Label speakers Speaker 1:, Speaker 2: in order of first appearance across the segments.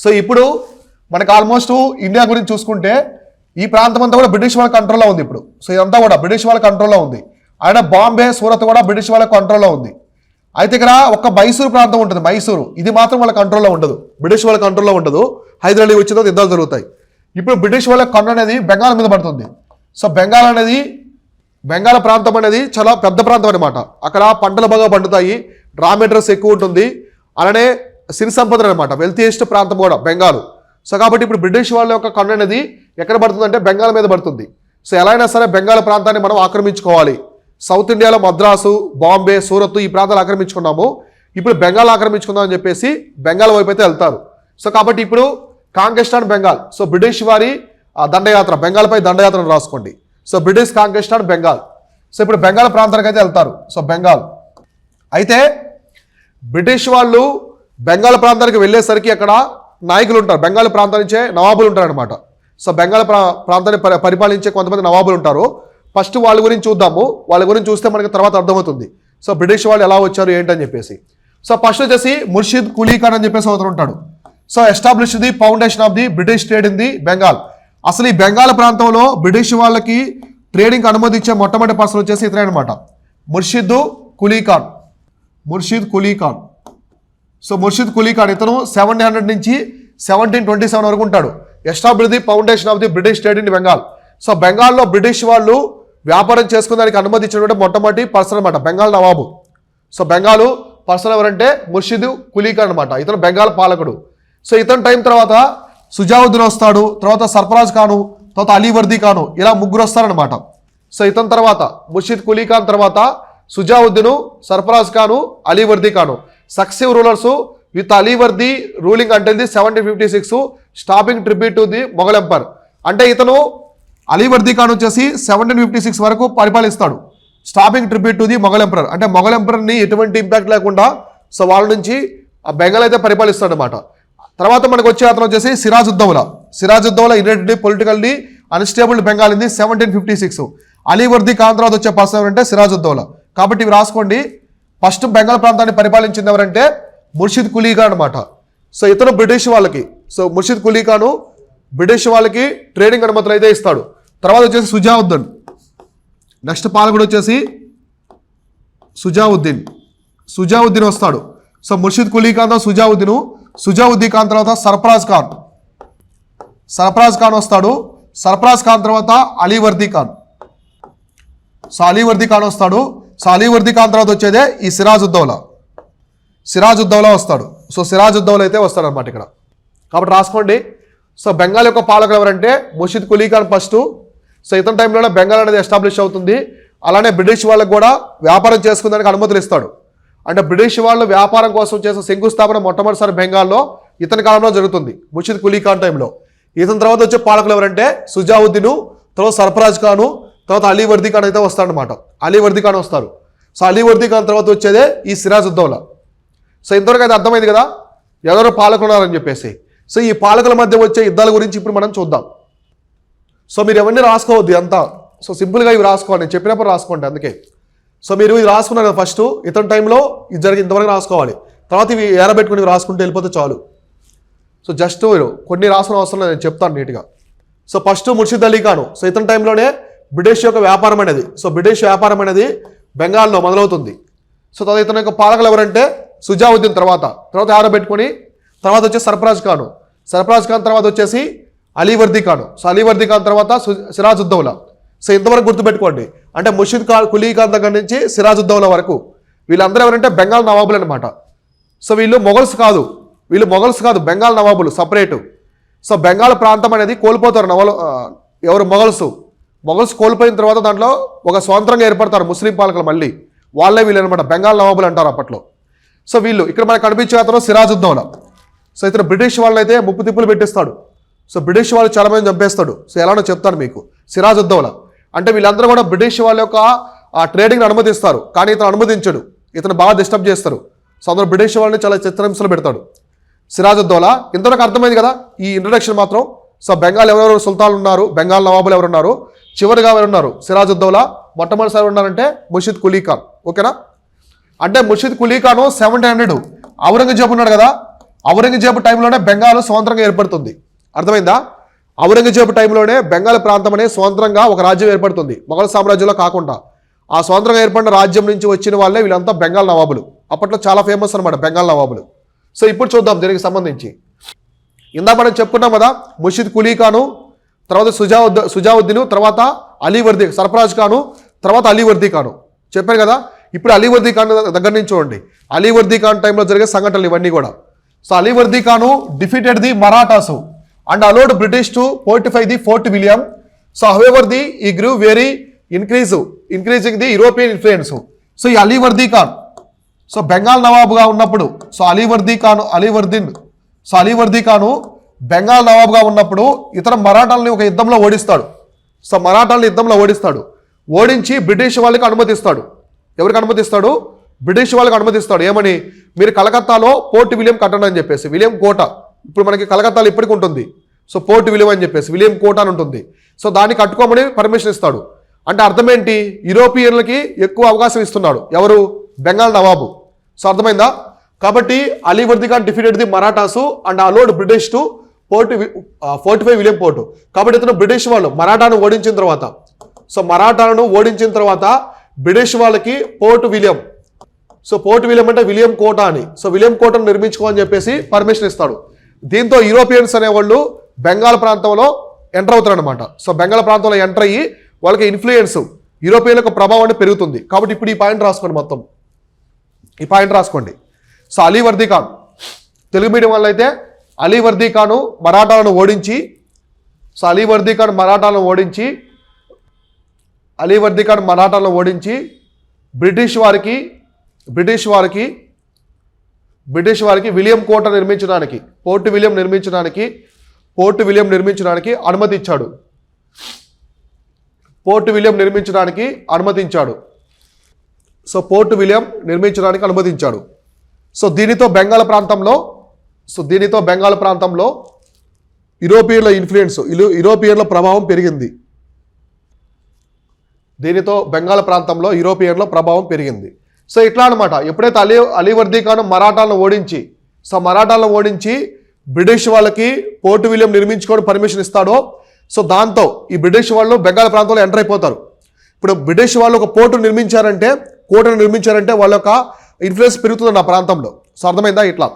Speaker 1: So ఇప్పుడు మనకు almost India గురించి చూసుకుంటే ఈ ప్రాంతం అంతా కూడా బ్రిటిష్ వాళ్ళ కంట్రోల్లో ఉంది ఇప్పుడు. సో ఇదంతా కూడా బ్రిటిష్ వాళ్ళ కంట్రోల్లో ఉంది. ఆయన బాంబే, సూరత్ కూడా బ్రిటిష్ వాళ్ళ కంట్రోల్లో ఉంది. అయితే ఇక్కడ ఒక మైసూరు ప్రాంతం ఉంటుంది, మైసూరు, ఇది మాత్రం వాళ్ళ కంట్రోల్లో ఉండదు, బ్రిటిష్ వాళ్ళ కంట్రోల్లో ఉండదు. హైదర్ అలీ వచ్చిన తర్వాత యుద్ధాలు జరుగుతాయి. ఇప్పుడు బ్రిటిష్ వాళ్ళ కన్ను అనేది బెంగాల్ మీద పడుతుంది. సో బెంగాల్ ప్రాంతం అనేది చాలా పెద్ద ప్రాంతం అనమాట. అక్కడ పంటలు బాగా పండుతాయి, రా మెటీరియల్స్ ఎక్కువ ఉంటుంది, అలానే సిరి సంపద అనమాట, వెల్తియెస్ట్ ప్రాంతం కూడా బెంగాల్. సో కాబట్టి ఇప్పుడు బ్రిటిష్ వాళ్ళ యొక్క కన్ను అనేది ఎక్కడ పడుతుందంటే బెంగాల్ మీద పడుతుంది. సో ఎలా అయినా సరే బెంగాల్ ప్రాంతాన్ని మనం ఆక్రమించుకోవాలి. సౌత్ ఇండియాలో మద్రాసు, బాంబే, సూరత్ ఈ ప్రాంతాలు ఆక్రమించుకున్నాము, ఇప్పుడు బెంగాల్ ఆక్రమించుకుందాం అని చెప్పేసి బెంగాల్ వైపు అయితే వెళ్తారు. సో కాబట్టి ఇప్పుడు conquest on Bengal. So British వారి దండయాత్ర, బెంగాల్పై దండయాత్రను రాసుకోండి. So British conquest on Bengal. So ఇప్పుడు బెంగాల్ ప్రాంతానికి అయితే వెళ్తారు. సో బెంగాల్ అయితే బ్రిటిష్ వాళ్ళు బెంగాల్ ప్రాంతానికి వెళ్ళేసరికి అక్కడ నాయకులు ఉంటారు, బెంగాల్ ప్రాంతం నుంచే నవాబులు ఉంటారు అనమాట. సో బెంగాల్ ప్రాంతాన్ని పరిపాలించే కొంతమంది నవాబులు ఉంటారు. ఫస్ట్ వాళ్ళ గురించి చూద్దాము, వాళ్ళ గురించి చూస్తే మనకి తర్వాత అర్థమవుతుంది సో బ్రిటిష్ వాళ్ళు ఎలా వచ్చారు ఏంటని చెప్పేసి. సో ఫస్ట్ వచ్చేసి ముర్షిద్ కులీ ఖాన్ అని చెప్పేసి అవుతూ ఉంటాడు. So establish the foundation of the British trade in the Bengal. అసలు ఈ బెంగాల్ ప్రాంతంలో బ్రిటిష్ వాళ్ళకి ట్రేడింగ్కి అనుమతి ఇచ్చే మొట్టమొదటి పర్సన్ వచ్చేసి ఇతనే అనమాట, ముర్షిద్ కులీ ఖాన్. సో ముర్షిద్ కులీ ఖాన్ ఇతను 1700 నుంచి 1727 వరకు ఉంటాడు. Establish the foundation of the British trade in Bengal. So బెంగాల్లో బ్రిటిష్ వాళ్ళు వ్యాపారం చేసుకునేదానికి అనుమతి ఇచ్చినటువంటి మొట్టమొదటి పర్సన్ అనమాట బెంగాల్ నవాబు. సో బెంగాల్ పర్సన్ ఎవరంటే ముర్షిద్ కులీ ఖాన్ అనమాట, ఇతను బెంగాల్ పాలకుడు. సో ఇతని టైం తర్వాత సుజావుద్దీన్ వస్తాడు, తర్వాత సర్ఫరాజ్ ఖాను, తర్వాత అలీవర్దీ ఖాను, ఇలా ముగ్గురు వస్తారనమాట. సో ఇతని తర్వాత ముర్షిద్ కులీ ఖాన్ తర్వాత Shujauddin, Sarfaraz Khan, Alivardi Khan successive rulers with Alivardi ruling until the 1756 stopping tribute to the Mughal empire. అంటే ఇతను అలీవర్దీ ఖాన్ వచ్చేసి 1756 వరకు పరిపాలిస్తాడు, stopping tribute to the Mughal emperor. అంటే మొఘల్ ఎంపరర్ని ఎటువంటి ఇంపాక్ట్ లేకుండా సో వాళ్ళ నుంచి ఆ బెంగాల్ అయితే పరిపాలిస్తాడు అనమాట. తర్వాత మనకు వచ్చే అతను వచ్చేసి Sirajuddaulah inherited politically unstable Bengal in the 1756. Alivardi Khan తర్వాత వచ్చే పర్సన్ ఎవరంటే సిరాజుద్దౌలా. కాబట్టి ఇవి రాసుకోండి. ఫస్ట్ బెంగాల్ ప్రాంతాన్ని పరిపాలించింది ఎవరంటే ముర్షిద్ కులీ ఖాన్ అనమాట. సో ఇతను బ్రిటిష్ వాళ్ళకి, సో ముర్షిద్ కులీ ఖాను బ్రిటిష్ వాళ్ళకి ట్రేడింగ్ అనుమతులు అయితే ఇస్తాడు. తర్వాత వచ్చేసి నెక్స్ట్ పాలకుడు వచ్చేసి సుజావుద్దీన్ వస్తాడు. సో ముర్షిద్ కులీ ఖాన్ సుజావుద్దీన్ ఖాన్ తర్వాత సర్ఫరాజ్ ఖాన్ వస్తాడు. సర్ఫరాజ్ ఖాన్ తర్వాత అలీవర్దీ ఖాన్. సో అలీవర్దీ ఖాన్ వస్తాడు. సో అలీవర్దీ ఖాన్ తర్వాత వచ్చేదే ఈ సిరాజుద్దౌలా వస్తాడు. సో సిరాజుద్దౌలా అయితే వస్తాడు అనమాట ఇక్కడ. కాబట్టి రాసుకోండి. సో బెంగాల్ యొక్క పాలకులు ఎవరంటే ముర్షిద్ కులీ ఖాన్ ఫస్ట్. సో ఇతని టైంలోనే బెంగాల్ అనేది ఎస్టాబ్లిష్ అవుతుంది. అలానే బ్రిటిష్ వాళ్ళకు కూడా వ్యాపారం చేసుకునేందుకు అనుమతులు ఇస్తాడు. అంటే బ్రిటిష్ వాళ్ళు వ్యాపారం కోసం చేసిన శంకుస్థాపన మొట్టమొదటిసారి బెంగాల్లో ఇతని కాలంలో జరుగుతుంది, ముర్షిద్ కులీ ఖాన్ టైంలో. ఇతని తర్వాత వచ్చే పాలకులు ఎవరంటే సుజావుద్దీన్, తర్వాత సర్ఫరాజ్ ఖాను, తర్వాత అలీవర్దీ ఖాన్ అయితే వస్తాడనమాట. అలీవర్దీ ఖాన్ వస్తారు. సో అలీవర్దీ ఖాన్ తర్వాత వచ్చేదే ఈ సిరాజుద్దౌలా. సో ఇంతవరకు అయితే అర్థమైంది కదా ఎవరు పాలకులు ఉన్నారని చెప్పేసి. సో ఈ పాలకుల మధ్య వచ్చే యుద్ధాల గురించి ఇప్పుడు మనం చూద్దాం. సో మీరు ఎవరిని రాసుకోవద్దు అంతా, సో సింపుల్గా ఇవి రాసుకోండి, నేను చెప్పినప్పుడు రాసుకోండి. అందుకే సో మీరు ఇది రాసుకున్నారు కదా ఫస్ట్, ఇతని టైంలో ఇది జరిగి ఇంతవరకు రాసుకోవాలి. తర్వాత ఇవి ఏరబెట్టుకుని ఇవి రాసుకుంటే వెళ్ళిపోతే చాలు. సో జస్ట్ కొన్ని రాసుకునే అవసరం లేదు, నేను చెప్తాను నీట్గా. So first Murshid Ali Khan. So ఇతని టైంలోనే బ్రిటిష్ యొక్క వ్యాపారం అనేది, సో బ్రిటిష్ వ్యాపారం అనేది బెంగాల్లో మొదలవుతుంది. సో తర్వాత ఇతని యొక్క పాలకులు ఎవరంటే సుజావుద్దీన్ తర్వాత ఆరబెట్టుకొని తర్వాత వచ్చేసి సర్ఫరాజ్ ఖాన్ తర్వాత వచ్చేసి అలీవర్దీ ఖాను. సో అలీవర్దీ ఖాన్ తర్వాత సిరాజుద్దౌలా. సో ఇంతవరకు గుర్తుపెట్టుకోండి. అంటే ముర్షిద్ కులీ ఖాన్ దగ్గర నుంచి సిరాజుద్దౌలా వరకు వీళ్ళందరూ ఎవరంటే బెంగాల్ నవాబులు అనమాట. సో వీళ్ళు మొఘల్స్ కాదు, బెంగాల్ నవాబులు సపరేటు. సో బెంగాల్ ప్రాంతం అనేది కోల్పోతారు ఎవరు మొఘల్స్ కోల్పోయిన తర్వాత దాంట్లో ఒక స్వతంత్రంగా ఏర్పడతారు ముస్లిం పాలకులు, మళ్ళీ వాళ్ళే వీళ్ళు అనమాట బెంగాల్ నవాబులు అంటారు అప్పట్లో. సో వీళ్ళు ఇక్కడ మనకు కనిపించే అతను సిరాజుద్దౌలా. సో ఇతను బ్రిటిష్ వాళ్ళని అయితే ముప్పు తిప్పులు పెట్టిస్తాడు. సో బ్రిటిష్ వాళ్ళు చాలా మంది చంపేస్తాడు. సో ఎలానో చెప్తాను మీకు. సిరాజుద్దౌలా అంటే వీళ్ళందరూ కూడా బ్రిటిష్ వాళ్ళ యొక్క ఆ ట్రేడింగ్ని అనుమతిస్తారు, కానీ ఇతను అనుమతించడు, ఇతను బాగా డిస్టర్బ్ చేస్తారు. సో అందరూ బ్రిటిష్ వాళ్ళని చాలా చిత్రహింసలు పెడతాడు సిరాజుద్దౌలా. ఇంతవరకు అర్థమైంది కదా ఈ ఇంట్రడక్షన్ మాత్రం. సో బెంగాల్ ఎవరెవరు సుల్తాన్లు ఉన్నారు, బెంగాల్ నవాబులు ఎవరున్నారు, చివరిగా ఎవరున్నారు సిరాజుద్దౌలా, మొట్టమొదటిసారి ఉన్నారంటే ముర్షిద్ కులీ ఖాన్. ఓకేనా? అంటే ముర్షిద్ కులీ ఖాన్ 1700 ఔరంగజేబు ఉన్నాడు కదా, ఔరంగజేబు టైంలోనే బెంగాల్ స్వతంత్రంగా ఏర్పడుతుంది. అర్థమైందా? ఔరంగజేబు టైంలోనే బెంగాల్ ప్రాంతం అనే స్వతంత్రంగా ఒక రాజ్యం ఏర్పడుతుంది, మొఘల్ సామ్రాజ్యంలో కాకుండా. ఆ స్వతంత్రంగా ఏర్పడిన రాజ్యం నుంచి వచ్చిన వాళ్ళే వీళ్ళంతా బెంగాల్ నవాబులు. అప్పట్లో చాలా ఫేమస్ అనమాట బెంగాల్ నవాబులు. సో ఇప్పుడు చూద్దాం దీనికి సంబంధించి. ఇందాక మనం చెప్పుకున్నాం కదా, ముర్షిద్ కులీ ఖాను, తర్వాత సుజావుద్దీన్, తర్వాత అలీవర్దీ, సర్ఫరాజ్ ఖాను, తర్వాత అలీవర్దీ ఖాను చెప్పాను కదా. ఇప్పుడు అలీవర్దీ ఖాన్ దగ్గర నుంచి చూడండి. అలీవర్దీ ఖాన్ టైంలో జరిగే సంఘటనలు ఇవన్నీ కూడా. So Alivardi Khan defeated the Marathas and allowed British to fortify the Fort William. So however the ఈ grew very increasing the European influence. So ఈ అలీవర్దీ ఖాన్ సో బెంగాల్ నవాబుగా ఉన్నప్పుడు, సో అలీవర్దీ ఖాను బెంగాల్ నవాబుగా ఉన్నప్పుడు ఇతర మరాఠాలని ఒక యుద్ధంలో ఓడిస్తాడు. సో మరాఠాలని యుద్ధంలో ఓడించి బ్రిటిష్ వాళ్ళకి అనుమతిస్తాడు. ఎవరికి అనుమతిస్తాడు? బ్రిటిష్ వాళ్ళకి అనుమతిస్తాడు. ఏమని? మీరు కలకత్తాలో పోర్ట్ విలియం కట్టండి అని చెప్పేసి. విలియం కోట ఇప్పుడు మనకి కలకత్తాలో ఇప్పటికి ఉంటుంది. సో పోర్ట్ విలియం అని చెప్పేసి విలియం కోట అని ఉంటుంది. సో దాన్ని కట్టుకోమని పర్మిషన్ ఇస్తాడు. అంటే అర్థం ఏంటి? యూరోపియన్లకి ఎక్కువ అవకాశం ఇస్తున్నాడు. ఎవరు? బెంగాల్ నవాబు. సో అర్థమైందా? కాబట్టి Alivardi Khan defeated the Marathas and allowed British to fortify William Fort. కాబట్టి ఇతను బ్రిటిష్ వాళ్ళు మరాఠాను ఓడించిన తర్వాత బ్రిటిష్ వాళ్ళకి Fort William, so Fort William అంటే విలియం కోట అని, సో విలియం కోటను నిర్మించుకోని చెప్పేసి పర్మిషన్ ఇస్తాడు. దీంతో యూరోపియన్స్ అనేవాళ్ళు బెంగాల్ ప్రాంతంలో ఎంటర్ అవుతారు అనమాట. సో బెంగాల్ ప్రాంతంలో ఎంటర్ అయ్యి వాళ్ళకి ఇన్ఫ్లుయెన్స్, యూరోపియన్లకు ప్రభావం పెరుగుతుంది. కాబట్టి ఇప్పుడు ఈ పాయింట్ రాసుకోండి, మొత్తం ఈ పాయింట్ రాసుకోండి. సో అలీవర్దీ ఖాన్, తెలుగు మీడియం వల్ల అయితే అలీవర్దీ ఖాను మరాఠాలను ఓడించి బ్రిటిష్ వారికి విలియం కోట నిర్మించడానికి, పోర్ట్ విలియం నిర్మించడానికి అనుమతించాడు. సో పోర్ట్ విలియం నిర్మించడానికి అనుమతించాడు. సో దీనితో బెంగాల్ ప్రాంతంలో యూరోపియన్ల ఇన్ఫ్లుయెన్స్, యూరోపియన్ల ప్రభావం పెరిగింది. సో ఇట్లా అనమాట. ఎప్పుడైతే అలీవర్దీ ఖాన్ మరాఠాలను ఓడించి బ్రిటిష్ వాళ్ళకి పోర్ట్ విలియం నిర్మించుకొని పర్మిషన్ ఇస్తాడో, సో దాంతో ఈ బ్రిటిష్ వాళ్ళు బెంగాల్ ప్రాంతంలో ఎంటర్ అయిపోతారు. ఇప్పుడు బ్రిటిష్ వాళ్ళు ఒక కోటను నిర్మించారంటే వాళ్ళ యొక్క ఇన్ఫ్లుయెన్స్ పెరుగుతుంది ఆ ప్రాంతంలో. సో అర్థమైందా? ఇట్లా.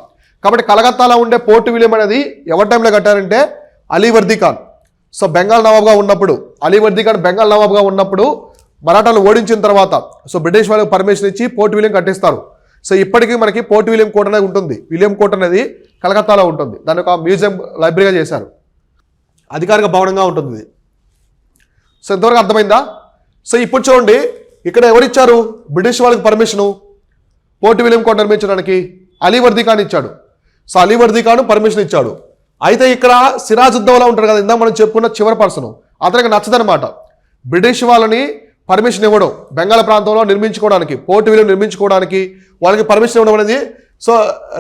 Speaker 1: కాబట్టి కలకత్తాలో ఉండే పోర్ట్ విలియం అనేది ఎవరి టైంలో కట్టారంటే అలీవర్దీ ఖాన్. సో బెంగాల్ నవాబ్గా ఉన్నప్పుడు మరాఠాలు ఓడించిన తర్వాత సో బ్రిటిష్ వాళ్ళకి పర్మిషన్ ఇచ్చి పోర్ట్ విలియం కట్టిస్తారు. సో ఇప్పటికీ మనకి పోర్ట్ విలియం కోట అనేది ఉంటుంది. విలియం కోట అనేది కలకత్తాలో ఉంటుంది. దాని ఒక మ్యూజియం లైబ్రరీగా చేశారు, అధికారిక భవనంగా ఉంటుంది. సో ఇంతవరకు అర్థమైందా? సో ఇప్పుడు చూడండి, ఇక్కడ ఎవరిచ్చారు బ్రిటిష్ వాళ్ళకి పర్మిషను పోర్ట్ విలియం కోట నిర్మించడానికి? అలీవర్దీ ఖాన్ ఇచ్చాడు. సో అలీవర్దీ ఖాన్ పర్మిషన్ ఇచ్చాడు. అయితే ఇక్కడ సిరాజుద్దౌలా ఉంటారు కదా, ఇందాక మనం చెప్పుకున్న చివరి పర్సన్, అతనికి నచ్చదనమాట. బ్రిటిష్ వాళ్ళని పర్మిషన్ ఇవ్వడం బెంగాల్ ప్రాంతంలో నిర్మించుకోవడానికి, పోర్ట్ విలియం నిర్మించుకోవడానికి వాళ్ళకి పర్మిషన్ ఇవ్వడం అనేది, సో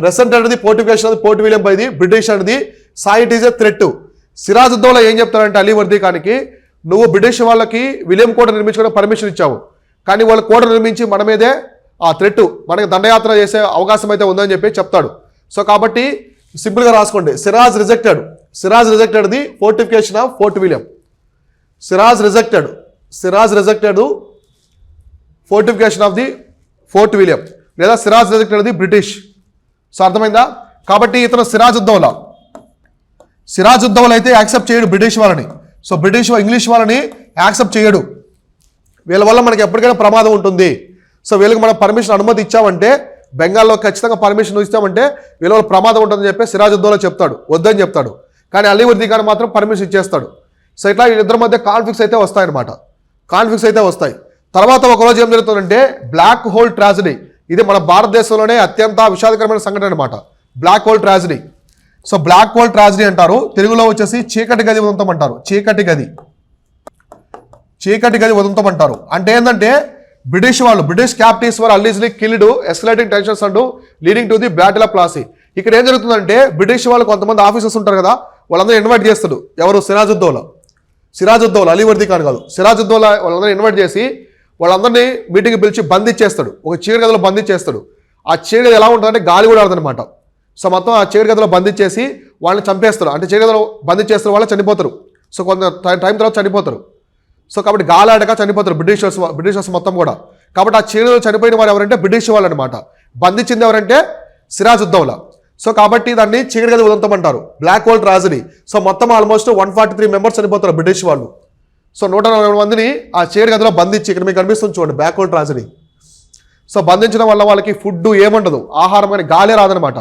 Speaker 1: రెసెంట్ అనేది ఫోర్టిఫికేషన్ అనేది Fort William by the British అనేది, so it is a threat. Sirajuddaulah ఏం చెప్తారంటే అలీవర్దీ ఖాన్కి, నువ్వు బ్రిటిష్ వాళ్ళకి విలియం కోట నిర్మించుకోవడానికి పర్మిషన్ ఇచ్చావు, కానీ వాళ్ళ కోట నిర్మించి మన మీదే ఆ థ్రెట్, మనకి దండయాత్ర చేసే అవకాశం అయితే ఉందని చెప్పి చెప్తాడు. సో కాబట్టి సింపుల్గా రాసుకోండి, Siraj rejected the fortification of Fort William. Siraj rejected fortification of the Fort William, లేదా Siraj rejected the British. So అర్థమైందా? కాబట్టి ఇతను సిరాజుద్దౌలా అయితే యాక్సెప్ట్ చేయడు బ్రిటిష్ వాళ్ళని. సో ఇంగ్లీష్ వాళ్ళని యాక్సెప్ట్ చేయడు. వీళ్ళ వల్ల మనకి ఎప్పటికైనా ప్రమాదం ఉంటుంది. సో వీళ్ళకి మనం పర్మిషన్ అనుమతి ఇచ్చామంటే, బెంగాల్లో ఖచ్చితంగా పర్మిషన్ ఇస్తామంటే వీళ్ళ వల్ల ప్రమాదం ఉంటుందని చెప్పి సిరాజుద్దౌలా చెప్తాడు, వద్దని చెప్తాడు. కానీ అలీవర్దీ ఖాన్ మాత్రం పర్మిషన్ ఇచ్చేస్తాడు. సో ఇట్లా వీళ్ళిద్దరి మధ్య కాన్ఫ్లిక్ట్స్ అయితే వస్తాయి. తర్వాత ఒకరోజు ఏం జరుగుతుందంటే బ్లాక్ హోల్ ట్రాజడీ. ఇది మన భారతదేశంలోనే అత్యంత విషాదకరమైన సంఘటన అనమాట, black hole tragedy. So black hole tragedy అంటారు, తెలుగులో వచ్చేసి చీకటి గది ఉదంతం అంటారు. చీకటి గది ఉదంతం అంటారు. అంటే ఏంటంటే British captives were allegedly killed, escalating tensions and leading to the battle of Plassey. ఇక్కడ ఏం జరుగుతుందంటే బ్రిటిష్ వాళ్ళు కొంతమంది ఆఫీసర్స్ ఉంటారు కదా, వాళ్ళందరూ ఇన్వైట్ చేస్తాడు. ఎవరు? సిరాజుద్దౌలా, అలీవర్దీ ఖాన్ కాదు. సిరాజుద్దౌలా వాళ్ళందరూ ఇన్వైట్ చేసి వాళ్ళందరినీ మీటింగ్ పిలిచి బంధించేస్తాడు, ఒక చీకటి గదిలో బంధించేస్తాడు. ఆ చీకటి గది ఎలా ఉంటుందంటే గాలి కూడా ఆడదనమాట. సో మొత్తం ఆ చీకటి గదిలో బంధించేసి వాళ్ళని చంపేస్తారు. అంటే చీకటి గదిలో బంధించేస్తారు, వాళ్ళు చనిపోతారు. సో కొంత టైం తర్వాత చనిపోతారు. సో కాబట్టి గాలాడక చనిపోతారు బ్రిటిషర్స్ మొత్తం కూడా. కాబట్టి ఆ చీకటి గదిలో చనిపోయిన వారు ఎవరంటే బ్రిటిష్ వాళ్ళు అనమాట. బంధించింది ఎవరంటే సిరాజుద్దౌలా. సో కాబట్టి దాన్ని చీకటి గది ఉదంతం అంటారు, బ్లాక్ హోల్ ట్రాజడీ. సో మొత్తం ఆల్మోస్ట్ 143 మెంబర్స్ చనిపోతారు బ్రిటిష్ వాళ్ళు. సో 140 మందిని ఆ చీకటి గదిలో బంధించి, ఇక్కడ మీకు కనిపిస్తుంది చూడండి బ్లాక్ హోల్ ట్రాజడీ. సో బంధించడం వల్ల వాళ్ళకి ఫుడ్ ఏముండదు, ఆహారం కానీ గాలే రాదనమాట,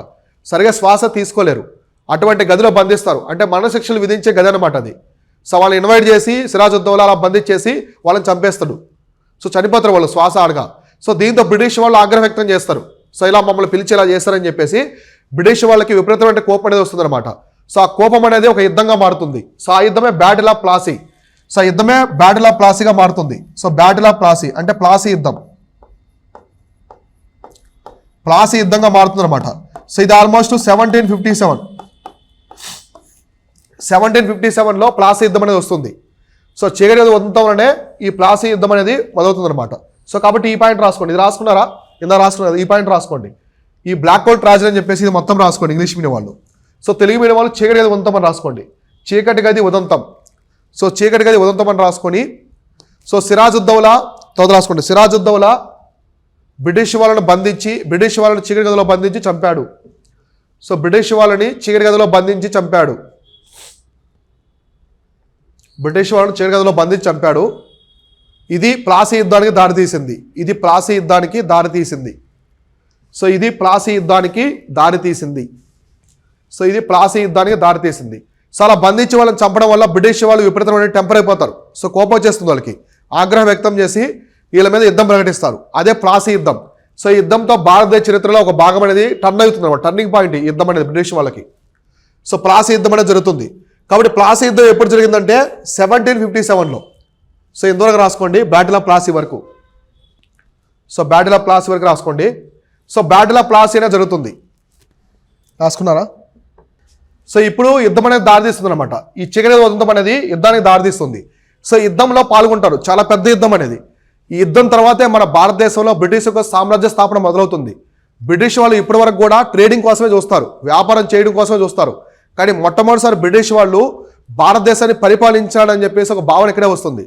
Speaker 1: సరిగా శ్వాస తీసుకోలేరు. అటువంటి గదిలో బంధిస్తారు, అంటే మరణశిక్షలు విధించే గది అనమాట అది. సో వాళ్ళని ఇన్వైట్ చేసి సిరాజుద్దౌలా అలా బంధించేసి వాళ్ళని చంపేస్తాడు. సో చనిపోతారు వాళ్ళు శ్వాస ఆడగా. సో దీంతో బ్రిటిష్ వాళ్ళు ఆగ్రహం వ్యక్తం చేస్తారు. సో ఇలా మమ్మల్ని పిలిచి ఇలా చేస్తారని చెప్పేసి బ్రిటిష్ వాళ్ళకి విపరీతమైన కోపం అనేది వస్తుందన్నమాట. సో ఆ కోపం అనేది ఒక యుద్ధంగా మారుతుంది. సో ఆ యుద్ధమే బ్యాటిల్ ఆఫ్ ప్లాసీ. సో యుద్ధమే బ్యాటిల్ ఆఫ్ ప్లాసీగా మారుతుంది. సో బ్యాటిల్ ఆఫ్ ప్లాసీ అంటే ప్లాసీ యుద్ధం, ప్లాసీ యుద్ధంగా మారుతుంది అనమాట. సో ఇది ఆల్మోస్ట్ 1757లో ప్లాసీ యుద్ధం అనేది వస్తుంది. సో చీకటి గది ఉదంతం వల్లనే ఈ ప్లాసీ యుద్ధం అనేది మొదలవుతుంది అనమాట. సో కాబట్టి ఈ పాయింట్ రాసుకోండి. ఇది రాసుకున్నారా? ఇందా రాసుకున్నారు, ఈ పాయింట్ రాసుకోండి. ఈ బ్లాక్ హోల్ ట్రాజడీ అని చెప్పేసి ఇది మొత్తం రాసుకోండి ఇంగ్లీష్ మీడియం వాళ్ళు. సో తెలుగు మీడియం వాళ్ళు చీకటి గది ఉదంతం అని రాసుకోండి, చీకటి గది ఉదంతం. సో చీకటి గది ఉదంతం అని రాసుకొని, సో సిరాజుద్దౌలా తర్వాత రాసుకోండి. సిరాజుద్దౌలా బ్రిటిష్ వాళ్ళని బంధించి, బ్రిటిష్ వాళ్ళని చీకటి గదిలో బంధించి చంపాడు. సో బ్రిటిష్ వాళ్ళని చీకటి గదిలో బంధించి చంపాడు, బ్రిటిష్ వాళ్ళని చీకటి గదిలో బంధించి చంపాడు. ఇది ప్లాసీ యుద్ధానికి దారితీసింది, ఇది ప్లాసీ యుద్ధానికి దారితీసింది. సో ఇది ప్లాసీ యుద్ధానికి దారితీసింది. సో ఇది ప్లాసీ యుద్ధానికి దారితీసింది. సో అలా బంధించి వాళ్ళని చంపడం వల్ల బ్రిటిష్ వాళ్ళు విపరీతమైన టెంపర్ అయిపోతారు. సో కోపం వచ్చేస్తుంది వాళ్ళకి, ఆగ్రహం వ్యక్తం చేసి వీళ్ళ మీద యుద్ధం ప్రకటిస్తారు. అదే ప్లాసీ యుద్ధం. సో ఈ యుద్ధంతో భారతదేశ చరిత్రలో ఒక భాగం అనేది టర్న్ అవుతుంది అనమాట, టర్నింగ్ పాయింట్ ఈ యుద్ధం అనేది బ్రిటిష్ వాళ్ళకి. సో ప్లాసీ యుద్ధం అనేది జరుగుతుంది. కాబట్టి ప్లాసీ యుద్ధం ఎప్పుడు జరిగిందంటే 1757లో. సో ఇందువరకు రాసుకోండి బ్యాటిల్ ఆఫ్ ప్లాసీ వరకు. సో బ్యాటిల్ ఆఫ్ ప్లాసీ వరకు రాసుకోండి. సో బ్యాటిల్ ఆఫ్ ప్లాసీ అనేది జరుగుతుంది, రాసుకున్నారా? సో ఇప్పుడు యుద్ధం అనేది దారితీస్తుంది అనమాట. ఈ చీకటి ఉదంతం అనేది యుద్ధానికి దారితీస్తుంది. సో యుద్ధంలో పాల్గొంటారు, చాలా పెద్ద యుద్ధం అనేది. ఈ యుద్ధం తర్వాతే మన భారతదేశంలో బ్రిటిష్ యొక్క సామ్రాజ్య స్థాపన మొదలవుతుంది. బ్రిటిష్ వాళ్ళు ఇప్పటి వరకు కూడా ట్రేడింగ్ కోసమే చూస్తారు, వ్యాపారం చేయడం కోసమే చూస్తారు. కానీ మొట్టమొదటిసారి బ్రిటిష్ వాళ్ళు భారతదేశాన్ని పరిపాలించాలని చెప్పేసి ఒక భావన ఇక్కడే వస్తుంది.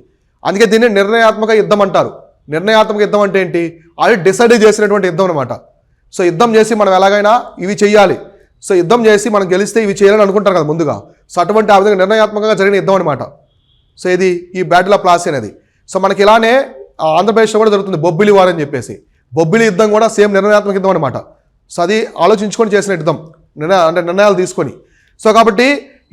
Speaker 1: అందుకే దీన్ని నిర్ణయాత్మక యుద్ధం అంటారు. నిర్ణయాత్మక యుద్ధం అంటే ఏంటి? అది డిసైడ్ చేసినటువంటి యుద్ధం అనమాట. సో యుద్ధం చేసి మనం ఎలాగైనా ఇవి చేయాలి, సో యుద్ధం చేసి మనం గెలిస్తే ఇవి చేయాలని అనుకుంటారు కదా ముందుగా. సో అటువంటి ఆ విధంగా నిర్ణయాత్మకంగా జరిగిన యుద్ధం అనమాట. సో ఇది ఈ బ్యాటిల్ ఆఫ్ ప్లాసీ అనేది. సో మనకి ఇలానే ఆంధ్రప్రదేశ్లో కూడా జరుగుతుంది బొబ్బిలి వార్ అని చెప్పేసి. బొబ్బిలి యుద్ధం కూడా సేమ్ నిర్ణయాత్మక యుద్ధం అనమాట. సో అది ఆలోచించుకొని చేసిన యుద్ధం, అంటే నిర్ణయాలు తీసుకొని. సో కాబట్టి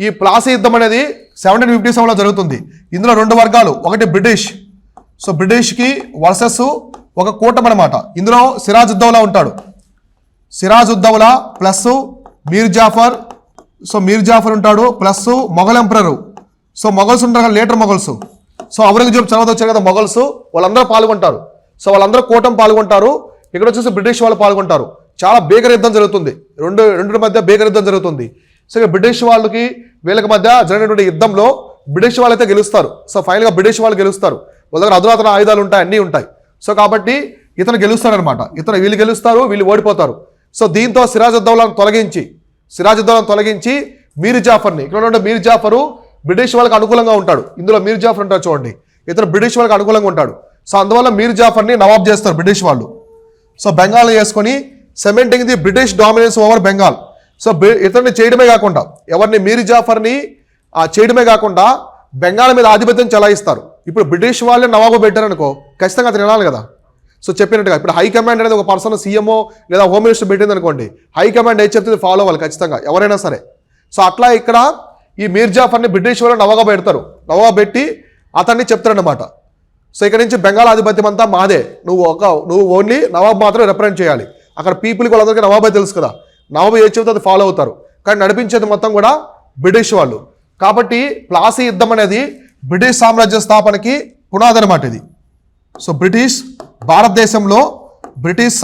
Speaker 1: ఈ ప్లాసీ యుద్ధం అనేది 1757లో జరుగుతుంది. ఇందులో రెండు వర్గాలు, ఒకటి బ్రిటిష్, సో బ్రిటిష్కి వర్సెస్ ఒక కూటమి అనమాట. ఇందులో సిరాజుద్దౌలా ఉంటాడు, సిరాజుద్దౌలా ప్లస్ మీర్ జాఫర్. సో మీర్ జాఫర్ ఉంటాడు ప్లస్ మొఘల్ ఎంపరరు. సో మొఘల్స్ ఉంటారు కదా, లేటర్ మొఘల్స్. సో ఔరంగజేబు తర్వాత వచ్చారు కదా మొఘల్స్, వాళ్ళందరూ పాల్గొంటారు. సో వాళ్ళందరూ కూటమి పాల్గొంటారు. ఇక్కడ వచ్చేసి బ్రిటిష్ వాళ్ళు పాల్గొంటారు. చాలా భీకర యుద్ధం జరుగుతుంది, రెండు మధ్య భీకర యుద్ధం జరుగుతుంది. సో ఇక బ్రిటిష్ వాళ్ళకి వీళ్ళకి మధ్య జరిగినటువంటి యుద్ధంలో బ్రిటిష్ వాళ్ళైతే గెలుస్తారు. సో ఫైనల్గా బ్రిటిష్ వాళ్ళు గెలుస్తారు. వాళ్ళ దగ్గర అధునాతన ఆయుధాలు ఉంటాయి, అన్నీ ఉంటాయి. సో కాబట్టి ఇతను గెలుస్తాడనమాట, వీళ్ళు గెలుస్తారు, వీళ్ళు ఓడిపోతారు. సో దీంతో సిరాజుద్దౌలాను తొలగించి మీర్ జాఫర్ని, ఇక్కడ ఉన్న మీర్ జాఫరు బ్రిటిష్ వాళ్ళకి అనుకూలంగా ఉంటాడు. ఇందులో మీర్ జాఫర్ ఉంటాడు చూడండి, ఇతను బ్రిటిష్ వాళ్ళకి అనుకూలంగా ఉంటాడు. సో అందువల్ల మీర్ జాఫర్ని నవాబ్ చేస్తారు బ్రిటిష్ వాళ్ళు. సో బెంగాల్ని చేసుకొని cementing the British dominance over Bengal. So ఇతన్ని చేయడమే కాకుండా, ఎవరిని మీర్ జాఫర్ని చేయడమే కాకుండా బెంగాల్ మీద ఆధిపత్యం చెలాయిస్తారు. ఇప్పుడు బ్రిటిష్ వాళ్ళే నవాబు పెట్టారనుకో, ఖచ్చితంగా అతను వినాలి కదా. సో చెప్పినట్టుగా ఇప్పుడు హైకమాండ్ అనేది ఒక పర్సన్ సీఎంఓ లేదా హోమ్ మినిస్టర్ పెట్టింది అనుకోండి, హైకమాండ్ ఏది చెప్తే ఫాలో అవ్వాలి ఖచ్చితంగా ఎవరైనా సరే. సో అట్లా ఇక్కడ ఈ మీర్ జాఫర్ని బ్రిటిష్ వాళ్ళు నవాబుగా పెడతారు, నవాబు పెట్టి అతన్ని చెప్తారన్నమాట. సో ఇక్కడ నుంచి బెంగాల్ ఆధిపత్యం అంతా మాదే, నువ్వు ఓన్లీ నవాబు మాత్రం రిప్రజెంట్ చేయాలి. అక్కడ పీపుల్కి వాళ్ళందరికీ నవాబే తెలుసు కదా, నవాబు ఏది చెబితే అది ఫాలో అవుతారు. కానీ నడిపించేది మొత్తం కూడా బ్రిటిష్ వాళ్ళు. కాబట్టి ప్లాసీ యుద్ధం అనేది బ్రిటిష్ సామ్రాజ్య స్థాపనకి పునాది అనమాట ఇది. సో భారతదేశంలో బ్రిటిష్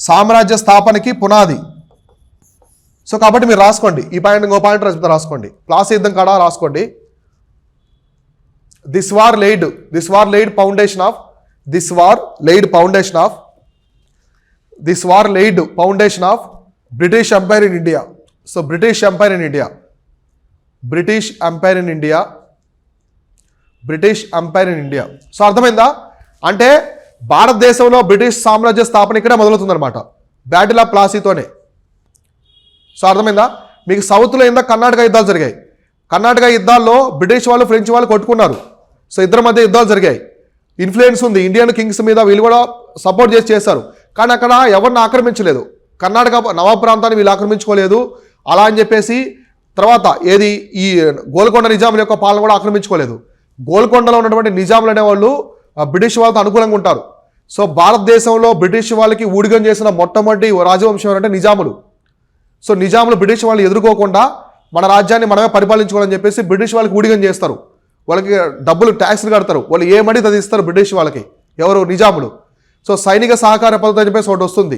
Speaker 1: సామ్రాజ్య స్థాపనకి పునాది. సో కాబట్టి మీరు రాసుకోండి ఈ పాయింట్, ఇంకో పాయింట్ రాసుకోండి, ప్లాసీ యుద్ధం కాడ రాసుకోండి. This war laid foundation of British empire in India. So British empire in India, British empire in India, British empire in India. So అర్థమైందా? అంటే భారతదేశంలో బ్రిటిష్ సామ్రాజ్య స్థాపన ఇక్కడే మొదలవుతుందన్నమాట, బ్యాటిల్ ఆఫ్ ప్లాసీతోనే. సో అర్థమైందా? మీకు సౌత్లో ఏందో కర్ణాటక యుద్ధాలు జరిగాయి. కర్ణాటక యుద్ధాల్లో బ్రిటిష్ వాళ్ళు ఫ్రెంచ్ వాళ్ళు కొట్టుకున్నారు. సో ఇద్దరి మధ్య యుద్ధాలు జరిగాయి. ఇన్ఫ్లుయెన్స్ ఉంది ఇండియన్ కింగ్స్ మీద, వీళ్ళు కూడా సపోర్ట్ చేశారు. కానీ అక్కడ ఎవరిని ఆక్రమించలేదు. కర్ణాటక నవాబ్ ప్రాంతాన్ని వీళ్ళు ఆక్రమించుకోలేదు. అలా అని చెప్పేసి తర్వాత ఏది ఈ గోల్కొండ నిజాముల యొక్క పాలన కూడా ఆక్రమించుకోలేదు. గోల్కొండలో ఉన్నటువంటి నిజాములు అనేవాళ్ళు బ్రిటిష్ వాళ్ళతో అనుకూలంగా ఉంటారు. సో భారతదేశంలో బ్రిటిష్ వాళ్ళకి ఊడిగం చేసిన మొట్టమొదటి రాజవంశం ఏంటంటే నిజాములు. సో నిజాములు బ్రిటిష్ వాళ్ళు ఎదుర్కోకుండా మన రాజ్యాన్ని మనమే పరిపాలించుకోవాలని చెప్పేసి బ్రిటిష్ వాళ్ళకి ఊడిగం చేస్తారు. వాళ్ళకి డబ్బులు ట్యాక్స్లు కడతారు. వాళ్ళు ఏమని అది ఇస్తారు బ్రిటిష్ వాళ్ళకి, ఎవరు? నిజాములు. సో సైనిక సహకార పద్ధతి అని చెప్పేసి ఒకటి వస్తుంది.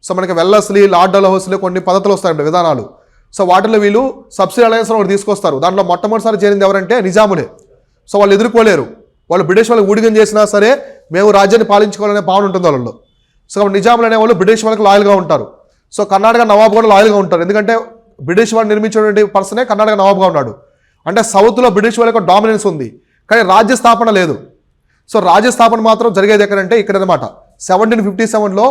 Speaker 1: సో మనకి వెల్లస్లీ, లార్డ్ డల్హౌసీలో కొన్ని పద్ధతులు వస్తాయండి, విధానాలు. సో వాటిలో వీళ్ళు సబ్సిడీ అలయన్స్ ఒకటి తీసుకొస్తారు. దాంట్లో మొట్టమొదటిసారి చేరింది ఎవరంటే నిజాములే. సో వాళ్ళు ఎదుర్కోలేరు. వాళ్ళు బ్రిటిష్ వాళ్ళకి ఊడిగం చేసినా సరే మేము రాజ్యాన్ని పాలించుకోవాలనే భావన ఉంటుంది వాళ్ళలో. సో నిజాములు అనేవాళ్ళు బ్రిటిష్ వాళ్ళకి లాయల్గా ఉంటారు. సో కర్ణాటక నవాబ్ కూడా లాయల్గా ఉంటారు. ఎందుకంటే బ్రిటిష్ వాళ్ళు నిర్మించినటువంటి పర్సనే కర్ణాటక నవాబ్గా ఉన్నాడు. అంటే సౌత్లో బ్రిటిష్ వాళ్ళ యొక్క డామినెన్స్ ఉంది, కానీ రాజ్య స్థాపన లేదు. సో రాజ్య స్థాపన మాత్రం జరిగేది ఎక్కడంటే ఇక్కడ అనమాట. 1757లో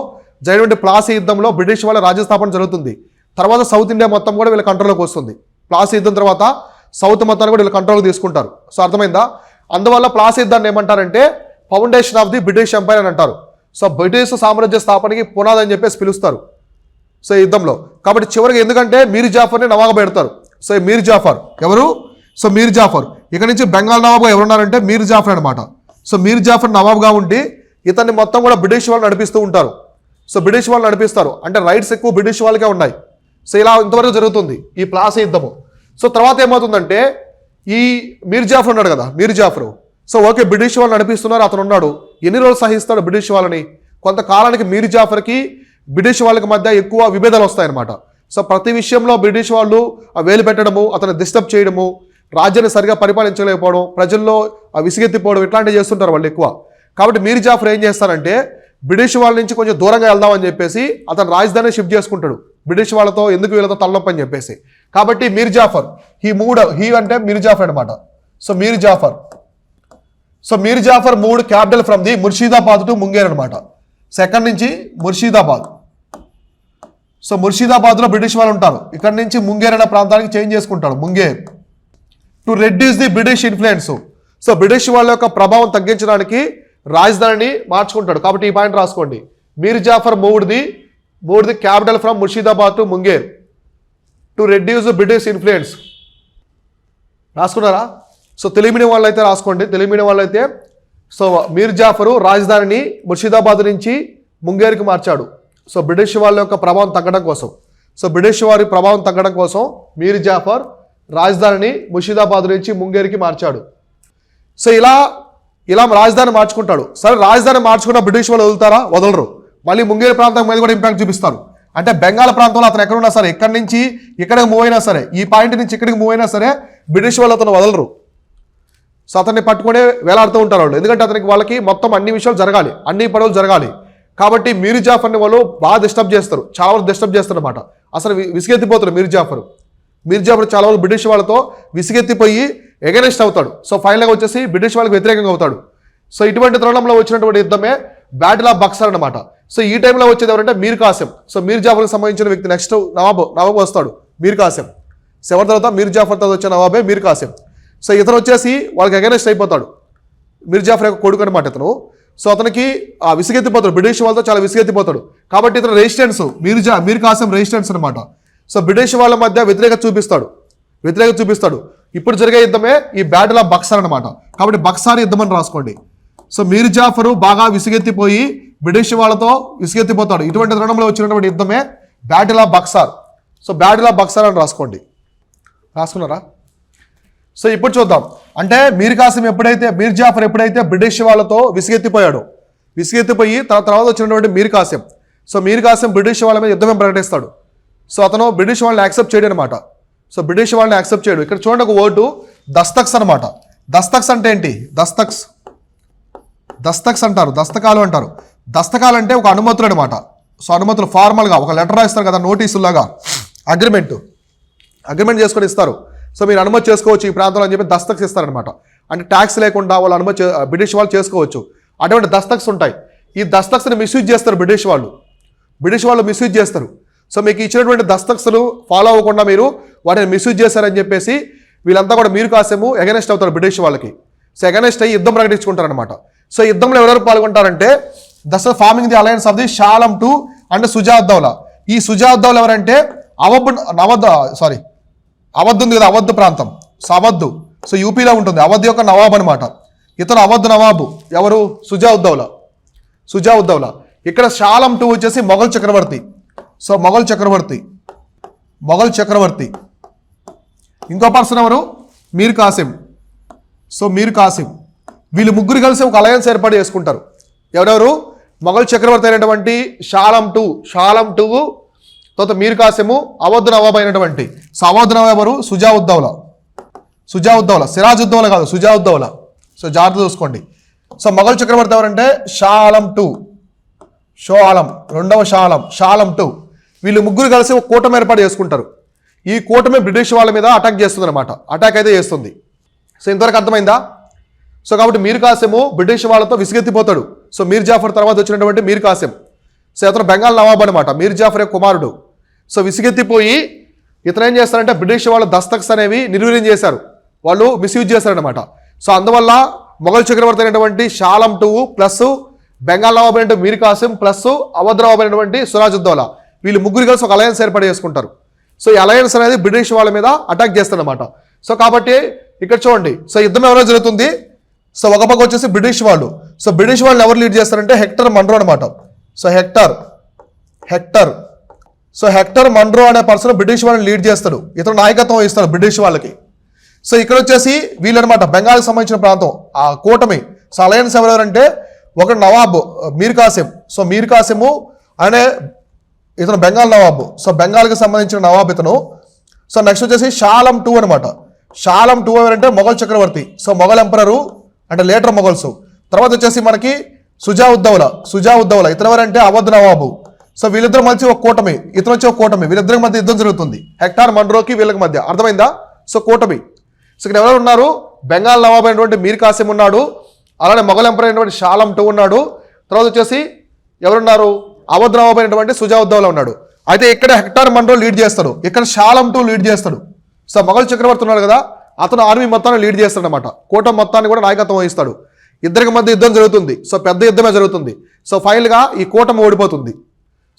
Speaker 1: జరిగినటువంటి ప్లాసీ యుద్ధంలో బ్రిటిష్ వాళ్ళ రాజ్య స్థాపన జరుగుతుంది. తర్వాత సౌత్ ఇండియా మొత్తం కూడా వీళ్ళ కంట్రోల్లోకి వస్తుంది. ప్లాసీ యుద్ధం తర్వాత సౌత్ మొత్తాన్ని కూడా వీళ్ళ కంట్రోల్కి తీసుకుంటారు. సో అర్థమైందా? అందువల్ల ప్లాసీ యుద్ధాన్ని ఏమంటారంటే foundation of the British empire అని అంటారు. సో బ్రిటిష్ సామ్రాజ్య స్థాపనకి పునాది అని చెప్పేసి పిలుస్తారు సో యుద్ధంలో. కాబట్టి చివరికి ఎందుకంటే మీర్ జాఫర్ని నవాబుగా పెడతారు. సో మీర్ జాఫర్ ఎవరు? సో మీర్ జాఫర్ ఇక్కడ నుంచి బెంగాల్ నవాబుగా ఎవరున్నారంటే మీర్ జాఫర్ అనమాట. సో మీర్ జాఫర్ నవాబుగా ఉండి ఇతన్ని మొత్తం కూడా బ్రిటిష్ వాళ్ళు నడిపిస్తూ ఉంటారు. సో బ్రిటిష్ వాళ్ళు నడిపిస్తారు, అంటే రైట్స్ ఎక్కువ బ్రిటిష్ వాళ్ళకే ఉన్నాయి. సో ఇలా ఇంతవరకు జరుగుతుంది ఈ ప్లాసీ యుద్ధము. సో తర్వాత ఏమవుతుందంటే ఈ మీర్ జాఫర్ ఉన్నాడు కదా, మీర్ జాఫర్. సో ఓకే బ్రిటిష్ వాళ్ళు నడిపిస్తున్నారు, అతను ఉన్నాడు. ఎన్ని రోజులు సహిస్తాడు బ్రిటిష్ వాళ్ళని? కొంతకాలానికి మీర్ జాఫర్కి బ్రిటిష్ వాళ్ళకి మధ్య ఎక్కువ విభేదాలు వస్తాయన్నమాట. సో ప్రతి విషయంలో బ్రిటిష్ వాళ్ళు వేలు పెట్టడము, అతను డిస్టర్బ్ చేయడము, రాజ్యాన్ని సరిగా పరిపాలించలేకపోవడం, ప్రజల్లో విసిగెత్తిపోవడం, ఇట్లాంటివి చేస్తుంటారు వాళ్ళు ఎక్కువ. కాబట్టి మీర్ జాఫర్ ఏం చేస్తారంటే బ్రిటిష్ వాళ్ళ నుంచి కొంచెం దూరంగా వెళ్దామని చెప్పేసి అతను రాజధాని షిఫ్ట్ చేసుకుంటాడు. బ్రిటిష్ వాళ్ళతో ఎందుకు వీళ్ళతో తలనొప్పి అని చెప్పేసి. కాబట్టి మీర్ జాఫర్ హీ అంటే మీర్ జాఫర్ అనమాట. So Mir Jafar moved capital from the Murshidabad to Munger అనమాట. సెకండ్ నుంచి ముర్షిదాబాద్. సో ముర్షిదాబాద్లో బ్రిటిష్ వాళ్ళు ఉంటారు. ఇక్కడ నుంచి ముంగేర్ అనే ప్రాంతానికి చేంజ్ చేసుకుంటాడు, Munger. To reduce the British influence. So British వాళ్ళ యొక్క ప్రభావం తగ్గించడానికి రాజధానిని మార్చుకుంటాడు. కాబట్టి ఈ పాయింట్ రాసుకోండి. Mir Jafar moved the capital from Murshidabad to Munger to reduce British influence. రాసుకున్నారా? సో తెలుగు మీడియం వాళ్ళు అయితే రాసుకోండి. తెలుగు మీడియం వాళ్ళు అయితే సో మీర్ జాఫరు రాజధానిని ముర్షిదాబాద్ నుంచి ముంగేర్కి మార్చాడు. సో బ్రిటిష్ వాళ్ళ యొక్క ప్రభావం తగ్గడం కోసం, సో బ్రిటిష్ వారి ప్రభావం తగ్గడం కోసం మీర్ జాఫర్ రాజధానిని ముర్షిదాబాద్ నుంచి ముంగేర్కి మార్చాడు. సో ఇలా రాజధాని మార్చుకుంటాడు. సరే రాజధాని మార్చుకున్న బ్రిటిష్ వాళ్ళు వదులుతారా? వదలరు. మళ్ళీ ముంగేర్ ప్రాంతం మీద కూడా ఇంపాక్ట్ చూపిస్తారు. అంటే బెంగాల్ ప్రాంతంలో అతను ఎక్కడున్నా సరే, ఇక్కడి నుంచి ఇక్కడికి మూవ్ అయినా సరే, ఈ పాయింట్ నుంచి ఇక్కడికి మూవ్ అయినా సరే బ్రిటిష్ వాళ్ళు అతను వదలరు. సో అతన్ని పట్టుకునే వేలాడుతూ ఉంటారు వాళ్ళు. ఎందుకంటే అతనికి వాళ్ళకి మొత్తం అన్ని విషయాలు జరగాలి, అన్ని పనులు జరగాలి. కాబట్టి మీర్ జాఫర్ని వాళ్ళు బాగా డిస్టర్బ్ చేస్తారు, చాలా వరకు డిస్టర్బ్ చేస్తారు అనమాట. అసలు విసిగెత్తిపోతారు మీర్ జాఫర్ చాలా వరకు బ్రిటిష్ వాళ్ళతో విసిగెత్తిపోయి ఎగనెస్ట్ అవుతాడు. సో ఫైనల్గా వచ్చేసి బ్రిటిష్ వాళ్ళకి వ్యతిరేకంగా అవుతాడు. సో ఇటువంటి తరుణంలో వచ్చినటువంటి యుద్ధమే బ్యాటిల్ ఆఫ్ బక్సర్ అనమాట. సో ఈ టైంలో వచ్చేది ఎవరంటే మీర్ కాసిం. సో మీర్ జాఫర్కి సంబంధించిన వ్యక్తి నెక్స్ట్ నవాబు వస్తాడు మీర్ కాసిం. సో ఎవరి తర్వాత మీర్ జాఫర్ తర్వాత వచ్చే నవాబే మీర్ కాసిం. సో ఇతను వచ్చేసి వాళ్ళకి అగెనెస్ట్ అయిపోతాడు. మీర్ జాఫర్ యొక్క కొడుకు అనమాట ఇతను. సో అతనికి విసిగెత్తిపోతాడు, బ్రిటిష్ వాళ్ళతో చాలా విసిగెత్తిపోతాడు. కాబట్టి ఇతను రెసిస్టెన్స్, మీర్ కాసిం రెసిస్టెన్స్ అనమాట. సో బ్రిటిష్ వాళ్ళ మధ్య వ్యతిరేకత చూపిస్తాడు. ఇప్పుడు జరిగే యుద్ధమే ఈ బ్యాటిల్ ఆఫ్ బక్సర్ అనమాట. కాబట్టి బక్సార్ యుద్ధం అని రాసుకోండి. సో మీర్ జాఫరు బాగా విసిగెత్తిపోయి బ్రిటిష్ వాళ్ళతో విసిగెత్తిపోతాడు. ఇటువంటి తరుణంలో వచ్చినటువంటి యుద్ధమే battle of Buxar. So battle of Buxar అని రాసుకోండి. రాసుకున్నారా? సో ఇప్పుడు చూద్దాం. అంటే మీర్ జాఫర్ ఎప్పుడైతే బ్రిటిష్ వాళ్ళతో విసిగెత్తిపోయి తర్వాత వచ్చినటువంటి మీర్ కాసిం. సో మీర్ కాసిం బ్రిటిష్ వాళ్ళ మీద యుద్ధమే ప్రకటిస్తాడు. సో అతను బ్రిటిష్ వాళ్ళని యాక్సెప్ట్ చేయడు అనమాట. సో బ్రిటిష్ వాళ్ళని యాక్సెప్ట్ చేయడు. ఇక్కడ చూడండి ఒక వర్డు దస్తక్స్ అనమాట. దస్తక్స్ అంటే ఏంటి? దస్తక్స్ అంటారు, దస్తకాలు అంటారు. దస్తకాలు అంటే ఒక అనుమతులు అనమాట. సో అనుమతులు ఫార్మల్గా ఒక లెటర్ రాస్తారు కదా, నోటీసులాగా అగ్రిమెంట్ చేసుకొని ఇస్తారు. సో మీరు అనుమతి చేసుకోవచ్చు ఈ ప్రాంతంలో అని చెప్పి దస్తక్స్ ఇస్తారనమాట. అంటే ట్యాక్స్ లేకుండా వాళ్ళు బ్రిటిష్ వాళ్ళు చేసుకోవచ్చు. అటువంటి దస్తక్స్ ఉంటాయి. ఈ దస్తక్స్ని మిస్యూజ్ చేస్తారు బ్రిటిష్ వాళ్ళు మిస్యూజ్ చేస్తారు. సో మీకు ఇచ్చినటువంటి దస్తక్స్లు ఫాలో అవ్వకుండా మీరు వాటిని మిస్యూజ్ చేశారని చెప్పేసి వీళ్ళంతా కూడా మీర్ కాసిము ఎగనెస్ట్ అవుతారు బ్రిటిష్ వాళ్ళకి. సో ఎగనెస్ట్ అయ్యి యుద్ధం ప్రకటించుకుంటారనమాట. సో యుద్ధంలో ఎవరెవరు పాల్గొంటారంటే forming the alliance of the Shah Alam two and Shujauddaulah. ఈ సుజావుద్దౌలా ఎవరంటే అవధ్ ఉంది కదా, అవధ్ ప్రాంతం. సో అవధ్ సో యూపీలో ఉంటుంది. అవధ్ యొక్క నవాబ్ అనమాట. ఇతను అవధ్ నవాబు ఎవరు? సుజావుద్దౌలా. ఇక్కడ షాలం టు వచ్చేసి మొఘల్ చక్రవర్తి. సో మొఘల్ చక్రవర్తి. ఇంకో పర్సన్ ఎవరు? మీర్ కాసిం. సో మీర్ కాసిం. వీళ్ళు ముగ్గురు కలిసి ఒక అలయన్స్ ఏర్పాటు చేసుకుంటారు. ఎవరెవరు? మొఘల్ చక్రవర్తి అయినటువంటి షాలం టు తర్వాత మీర్ కాసిము, అవధ్ నవాబ్ అయినటువంటి. సో అవధ్ నవాబ్ ఎవరు? సుజావుద్దౌలా. సిరాజుద్దౌలా కాదు, సుజావుద్దౌలా. సో జాగ్రత్త చూసుకోండి. సో మొఘల్ చక్రవర్తి ఎవరంటే షాలం టు, రెండవ షాలం టు. వీళ్ళు ముగ్గురు కలిసి ఒక కూటమి ఏర్పాటు చేసుకుంటారు. ఈ కూటమి బ్రిటిష్ వాళ్ళ మీద అటాక్ చేస్తుంది అనమాట. అటాక్ అయితే చేస్తుంది. సో ఇంతవరకు అర్థమైందా? సో కాబట్టి మీర్ కాసిము బ్రిటిష్ వాళ్ళతో విసిగెత్తిపోతాడు. సో మీర్ జాఫర్ తర్వాత వచ్చినటువంటి మీర్ కాసిం. సో ఇతను బెంగాల్ నవాబ్ అనమాట, మీర్ జాఫర్ యొక్క కుమారుడు. సో విసిగెత్తిపోయి ఇతను ఏం చేస్తారంటే బ్రిటిష్ వాళ్ళు దస్తక్స్ అనేవి నిర్వీర్యం చేశారు, వాళ్ళు మిస్యూజ్ చేశారనమాట. సో అందువల్ల మొఘల్ చక్రవర్తి అయినటువంటి షాలం టు ప్లస్ బెంగాల్ నవాబ్ అయినటువంటి మీర్ కాసిం ప్లస్ అవధ్ నవాబ్ అయినటువంటి సిరాజుద్దౌలా వీళ్ళు ముగ్గురు కలిసి ఒక అలయన్స్ ఏర్పాటు చేసుకుంటారు. సో ఈ అలయన్స్ అనేది బ్రిటిష్ వాళ్ళ మీద అటాక్ చేస్తారనమాట. సో కాబట్టి ఇక్కడ చూడండి, సో యుద్ధం ఎవరో జరుగుతుంది. సో ఒక పక్క వచ్చేసి బ్రిటిష్ వాళ్ళు. సో బ్రిటిష్ వాళ్ళని ఎవరు లీడ్ చేస్తారంటే హెక్టర్ మన్రో అనమాట. సో హెక్టర్ మన్రో అనే పర్సన్ బ్రిటిష్ వాళ్ళని లీడ్ చేస్తాడు. ఇతను నాయకత్వం వహిస్తాడు బ్రిటిష్ వాళ్ళకి. సో ఇక్కడ వచ్చేసి వీళ్ళనమాట బెంగాల్కి సంబంధించిన ప్రాంతం ఆ కూటమి. సో అలయన్స్ ఎవరెవరంటే ఒక నవాబ్ మీర్ కాసిం. సో మీర్ కాసిము అనే ఇతను బెంగాల్ నవాబు. సో బెంగాల్కి సంబంధించిన నవాబ్ ఇతను. సో నెక్స్ట్ వచ్చేసి షాలం టు అనమాట. షాలం టు ఎవరంటే మొఘల్ చక్రవర్తి. సో మొఘల్ ఎంపరరు అంటే లేటర్ మొఘల్స్. తర్వాత వచ్చేసి మనకి సుజావుద్దౌలా ఇతను ఎవరంటే అవధ్ నవాబు. సో వీళ్ళిద్దరు మధ్య ఒక కూటమి, ఇతను వచ్చి ఒక కూటమి, వీళ్ళిద్దరికి మధ్య యుద్ధం జరుగుతుంది. హెక్టార్ మన్రోకి వీళ్ళకి మధ్య. అర్థమైందా? సో కూటమి. సో ఇక్కడ ఎవరు ఉన్నారు? బెంగాల్ నవాబ్ అయినటువంటి మీర్ కాసిం ఉన్నాడు, అలానే మొఘల్ ఎంపరర్ అయినటువంటి షాలం టు ఉన్నాడు. తర్వాత వచ్చేసి ఎవరున్నారు? అవధ్ నవాబ్ అయినటువంటి సుజావుద్దౌలా ఉన్నాడు. అయితే ఇక్కడ హెక్టార్ మన్రో లీడ్ చేస్తాడు, ఇక్కడ షాలం టు లీడ్ చేస్తాడు. సో మొఘల్ చక్రవర్తి ఉన్నాడు కదా, అతను ఆర్మీ మొత్తాన్ని లీడ్ చేస్తాడు అనమాట. కూటమి మొత్తాన్ని కూడా నాయకత్వం వహిస్తాడు. ఇద్దరికి మధ్య యుద్ధం జరుగుతుంది. సో పెద్ద యుద్ధమే జరుగుతుంది. సో ఫైనల్గా ఈ కూటమి ఓడిపోతుంది.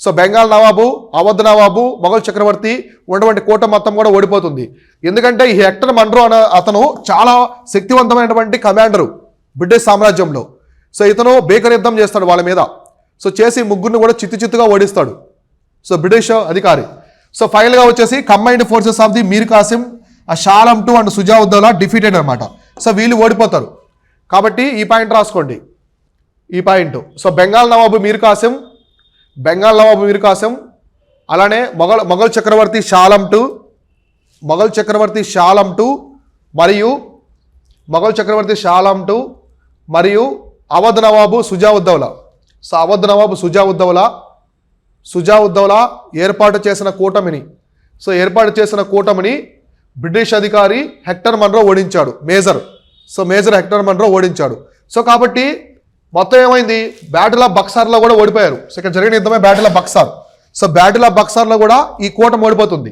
Speaker 1: సో బెంగాల్ నవాబు, అవధ్ నవాబు, మొఘల్ చక్రవర్తి ఉన్నటువంటి కూటమి మొత్తం కూడా ఓడిపోతుంది. ఎందుకంటే ఈ హెక్టర్ మన్రో అనే అతను చాలా శక్తివంతమైనటువంటి కమాండరు బ్రిటిష్ సామ్రాజ్యంలో. సో ఇతను భీకర యుద్ధం చేస్తాడు వాళ్ళ మీద. సో చేసి ముగ్గురిని కూడా చిత్తుగా ఓడిస్తాడు సో బ్రిటిష్ అధికారి. సో ఫైనల్గా వచ్చేసి combined forces of the Mir Kasim, Shah Alam two and Shujauddaula defeated అనమాట. సో వీళ్ళు ఓడిపోతారు. కాబట్టి ఈ పాయింట్ రాసుకోండి, ఈ పాయింట్. సో బెంగాల్ నవాబు మీర్ కాసిం, అలానే మొఘల్ చక్రవర్తి షాలం టు మరియు అవధ్ నవాబు సుజావుద్దౌలా. సో అవధ్ నవాబు సుజావుద్దౌలా ఏర్పాటు చేసిన కూటమిని బ్రిటిష్ అధికారి హెక్టర్ మన్రో ఓడించాడు. మేజర్ హెక్టర్ మన్రో ఓడించాడు. సో కాబట్టి మొత్తం ఏమైంది? బ్యాటిల్ ఆఫ్ బక్సార్లో కూడా ఓడిపోయారు. సో ఇక్కడ జరిగిన యుద్ధమే battle of Buxar. So battle of బక్సార్లో కూడా ఈ కూటమి ఓడిపోతుంది.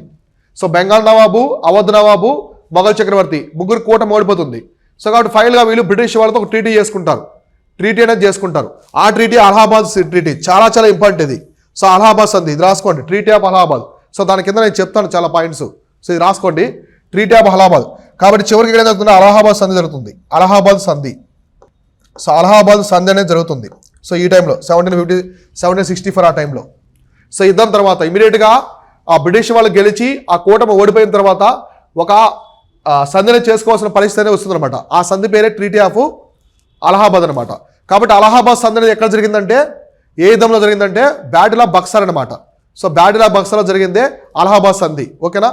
Speaker 1: సో బెంగాల్ నవాబు, అవధ్ నవాబు, మొఘల్ చక్రవర్తి ముగ్గురు కూటమి ఓడిపోతుంది. సో కాబట్టి ఫైనల్గా వీళ్ళు బ్రిటిష్ వాళ్ళతో ఒక ట్రీటీ అనేది చేసుకుంటారు. ఆ ట్రీటీ అలహాబాద్ ట్రీటీ. చాలా ఇంపార్టెంట్ ఇది. సో అలహాబాద్ సంధి ఇది రాసుకోండి, ట్రీటీ ఆఫ్ అలహాబాద్. సో దాని కింద నేను చెప్తాను చాలా పాయింట్స్. సో ఇది రాసుకోండి, ట్రీటీ ఆఫ్ అలహాబాద్. కాబట్టి చివరికి ఏం జరుగుతుంది? అలహాబాద్ సంధి జరుగుతుంది. సో అలహాబాద్ సంధి అనేది జరుగుతుంది. సో ఈ టైంలో 1764 ఆ టైంలో. సో యుద్ధం తర్వాత ఇమీడియట్గా ఆ బ్రిటిష్ వాళ్ళు గెలిచి ఆ కూటమి ఓడిపోయిన తర్వాత ఒక సంధిని చేసుకోవాల్సిన పరిస్థితి అనేది వస్తుంది అనమాట. ఆ సంధి పేరే ట్రీటీ ఆఫ్ అలహాబాద్ అనమాట. కాబట్టి అలహాబాద్ సంధి అనేది ఎక్కడ జరిగిందంటే, ఏ యుద్ధంలో జరిగిందంటే బ్యాటిల్ ఆఫ్ బక్సార్ అనమాట. సో బ్యాటిల్ ఆఫ్ బక్సార్లో జరిగిందే అలహాబాద్ సంధి. ఓకేనా?